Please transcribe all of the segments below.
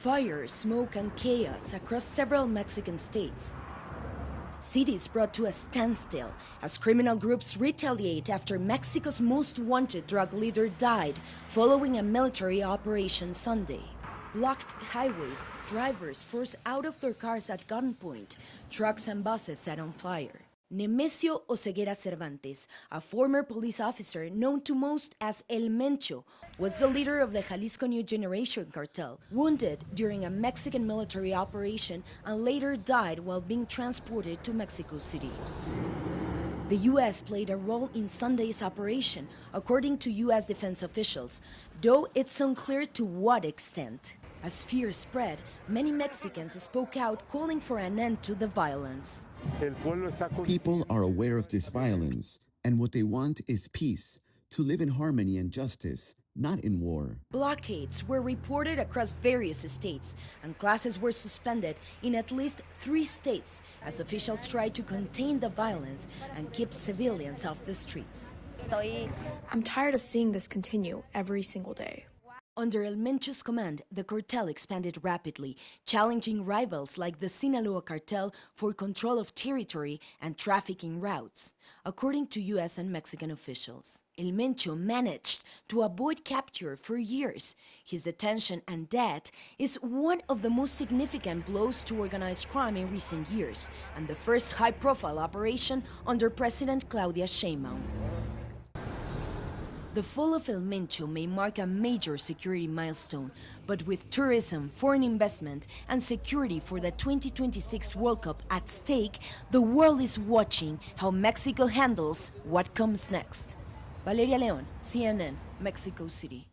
Fire, smoke, and chaos across several Mexican states. Cities brought to a standstill as criminal groups retaliate after Mexico's most wanted drug leader died following a military operation Sunday. Blocked highways, drivers forced out of their cars at gunpoint, trucks and buses set on fire. Nemesio Oseguera Cervantes, a former police officer known to most as El Mencho, was the leader of the Jalisco New Generation cartel, wounded during a Mexican military operation and later died while being transported to Mexico City. The U.S. played a role in Sunday's operation, according to U.S. defense officials, though it's unclear to what extent. As fear spread, many Mexicans spoke out calling for an end to the violence. People are aware of this violence, and what they want is peace, to live in harmony and justice, not in war. Blockades were reported across various states, and classes were suspended in at least 3 states as officials tried to contain the violence and keep civilians off the streets. I'm tired of seeing this continue every single day. Under El Mencho's command, the cartel expanded rapidly, challenging rivals like the Sinaloa cartel for control of territory and trafficking routes. According to U.S. and Mexican officials, El Mencho managed to avoid capture for years. His detention and death is one of the most significant blows to organized crime in recent years, and the first high-profile operation under President Claudia Sheinbaum. The fall of El Mencho may mark a major security milestone, but with tourism, foreign investment, and security for the 2026 World Cup at stake, the world is watching how Mexico handles what comes next. Valeria Leon, CNN, Mexico City.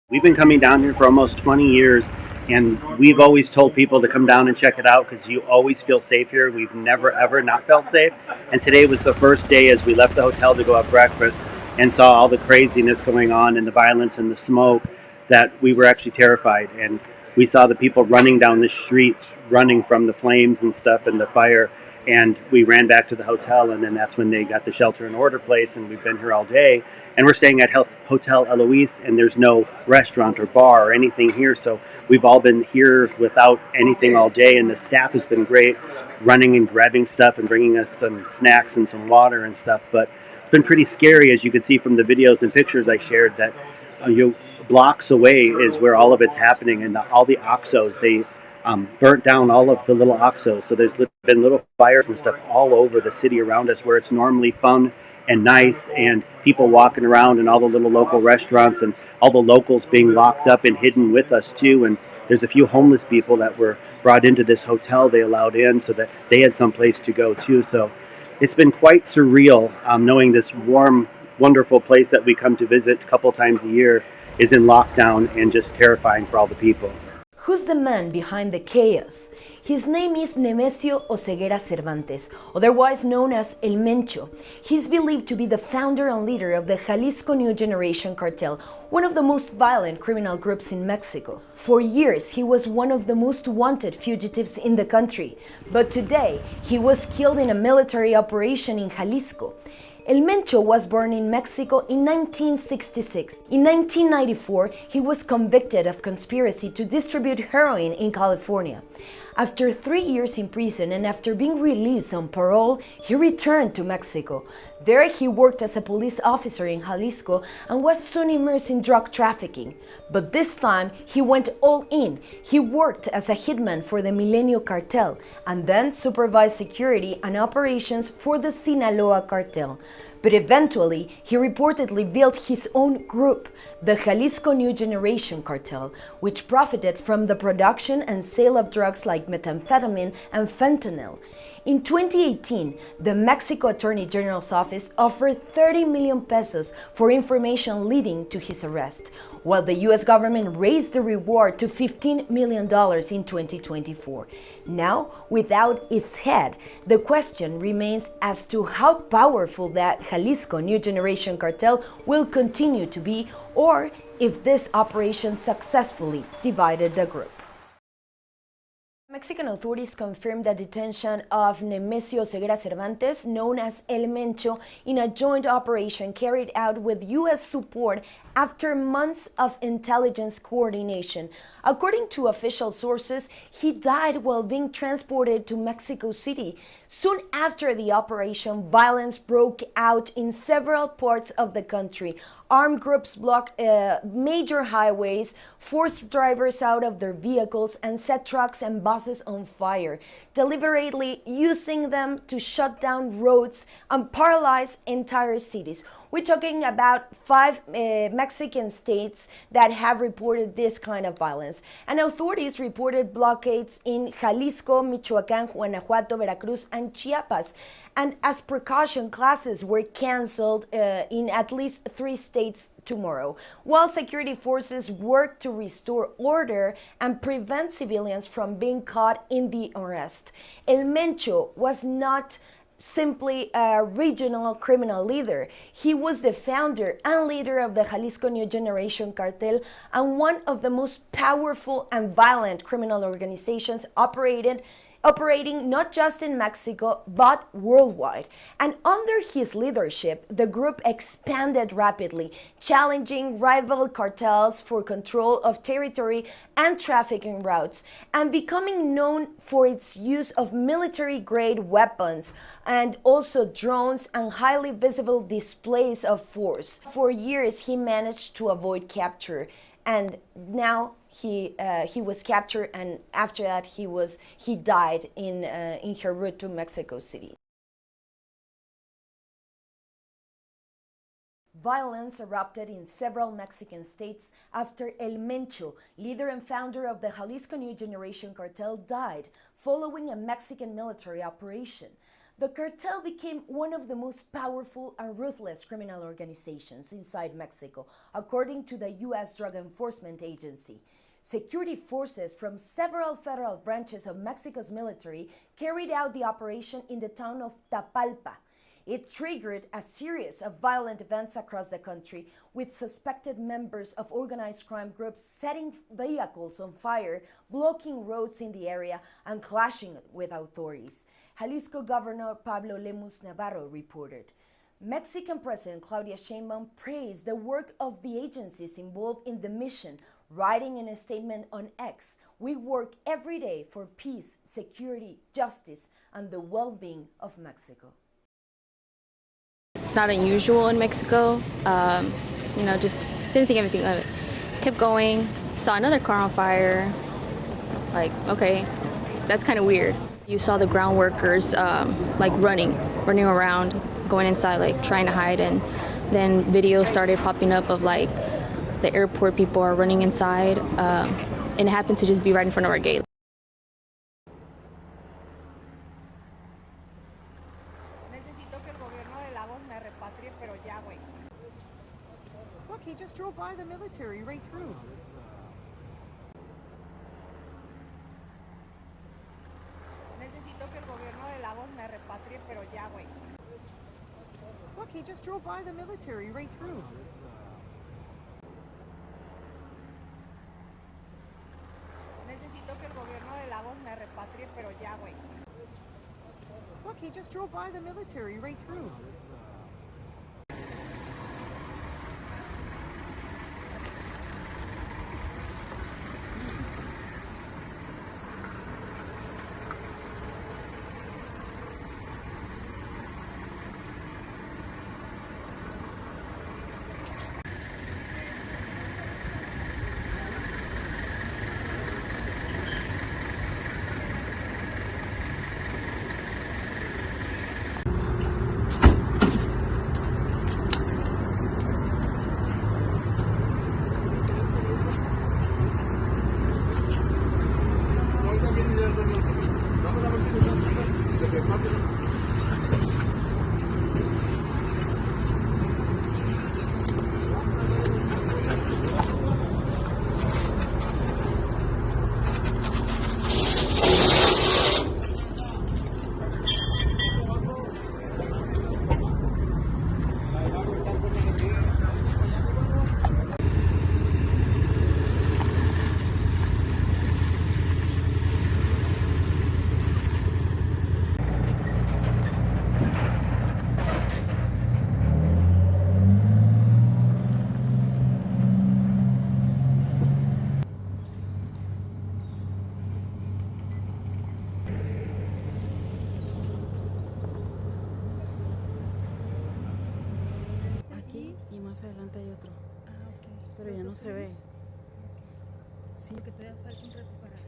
We've been coming down here for almost 20 years, and we've always told people to come down and check it out because you always feel safe here. We've never, ever not felt safe. And today was the first day as we left the hotel to go have breakfast and saw all the craziness going on and the violence and the smoke that we were actually terrified. And we saw the people running down the streets, running from the flames and stuff and the fire. And we ran back to the hotel, and then that's when they got the shelter in order place, and we've been here all day. And we're staying at Hotel Eloise, and there's no restaurant or bar or anything here, so we've all been here without anything all day, and the staff has been great, running and grabbing stuff and bringing us some snacks and some water and stuff. But it's been pretty scary, as you can see from the videos and pictures I shared, that blocks away is where all of it's happening, and all the OXXOs, they burnt down all of the little OXXOs. So there's been little fires and stuff all over the city around us where it's normally fun and nice and people walking around and all the little local restaurants and all the locals being locked up and hidden with us too. And there's a few homeless people that were brought into this hotel they allowed in so that they had some place to go too. So it's been quite surreal knowing this warm, wonderful place that we come to visit a couple times a year is in lockdown and just terrifying for all the people. Who's the man behind the chaos? His name is Nemesio Oseguera Cervantes, otherwise known as El Mencho. He's believed to be the founder and leader of the Jalisco New Generation cartel, one of the most violent criminal groups in Mexico. For years, he was one of the most wanted fugitives in the country, but today, he was killed in a military operation in Jalisco. El Mencho was born in Mexico in 1966. In 1994, he was convicted of conspiracy to distribute heroin in California. After 3 years in prison and after being released on parole, he returned to Mexico. There he worked as a police officer in Jalisco and was soon immersed in drug trafficking. But this time, he went all in. He worked as a hitman for the Milenio cartel and then supervised security and operations for the Sinaloa cartel. But eventually, he reportedly built his own group, the Jalisco New Generation cartel, which profited from the production and sale of drugs like methamphetamine and fentanyl. In 2018, the Mexico Attorney General's office offered 30 million pesos for information leading to his arrest, while the U.S. government raised the reward to $15 million in 2024. Now, without its head, the question remains as to how powerful that Jalisco New Generation cartel will continue to be, or if this operation successfully divided the group. Mexican authorities confirmed the detention of Nemesio Oseguera Cervantes, known as El Mencho, in a joint operation carried out with U.S. support after months of intelligence coordination. According to official sources, he died while being transported to Mexico City. Soon after the operation, violence broke out in several parts of the country. Armed groups blocked major highways, forced drivers out of their vehicles, and set trucks and buses on fire, deliberately using them to shut down roads and paralyze entire cities. We're talking about 5 Mexican states that have reported this kind of violence. And authorities reported blockades in Jalisco, Michoacán, Guanajuato, Veracruz, and Chiapas. And as precaution, classes were canceled in at least 3 states tomorrow, while security forces work to restore order and prevent civilians from being caught in the arrest. El Mencho was not simply a regional criminal leader. He was the founder and leader of the Jalisco New Generation cartel and one of the most powerful and violent criminal organizations operating not just in Mexico, but worldwide. And under his leadership, the group expanded rapidly, challenging rival cartels for control of territory and trafficking routes, and becoming known for its use of military-grade weapons and also drones and highly visible displays of force. For years, he managed to avoid capture, and now he was captured, and after that he died in her route to Mexico City. Violence erupted in several Mexican states after El Mencho, leader and founder of the Jalisco New Generation cartel, died following a Mexican military operation. The cartel became one of the most powerful and ruthless criminal organizations inside Mexico, according to the U.S. Drug Enforcement Agency. Security forces from several federal branches of Mexico's military carried out the operation in the town of Tapalpa. It triggered a series of violent events across the country, with suspected members of organized crime groups setting vehicles on fire, blocking roads in the area, and clashing with authorities. Jalisco Governor Pablo Lemus Navarro reported. Mexican President Claudia Sheinbaum praised the work of the agencies involved in the mission, writing in a statement on X, "We work every day for peace, security, justice, and the well-being of Mexico." It's not unusual in Mexico. Just didn't think anything of it. Kept going, saw another car on fire. Like, okay, that's kind of weird. You saw the ground workers running around, going inside, like trying to hide, and then videos started popping up of like the airport people are running inside, and it happened to just be right in front of our gate. Look, he just drove by the military right through. Necesito que el gobierno de Lagos me repatrie, pero ya, güey. Look, he just drove by the military right through. Necesito que el gobierno de Lagos me repatrie, pero ya, güey. Look, he just drove by the military right through. más adelante hay otro. Ah, ok. Pero ya ¿Los no dos se ve. trenes? Sí, porque todavía falta un rato para que...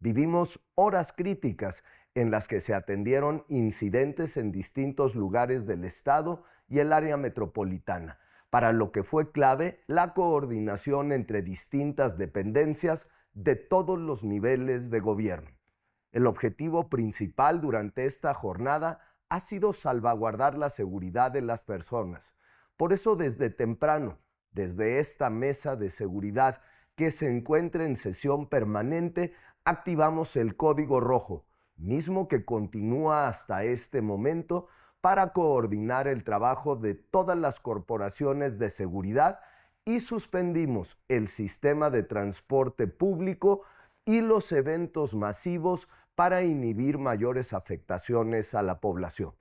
Vivimos horas críticas en las que se atendieron incidentes en distintos lugares del estado y el área metropolitana, para lo que fue clave la coordinación entre distintas dependencias de todos los niveles de gobierno. El objetivo principal durante esta jornada ha sido salvaguardar la seguridad de las personas. Por eso desde temprano, desde esta mesa de seguridad que se encuentra en sesión permanente, activamos el código rojo, mismo que continúa hasta este momento para coordinar el trabajo de todas las corporaciones de seguridad y suspendimos el sistema de transporte público y los eventos masivos para inhibir mayores afectaciones a la población.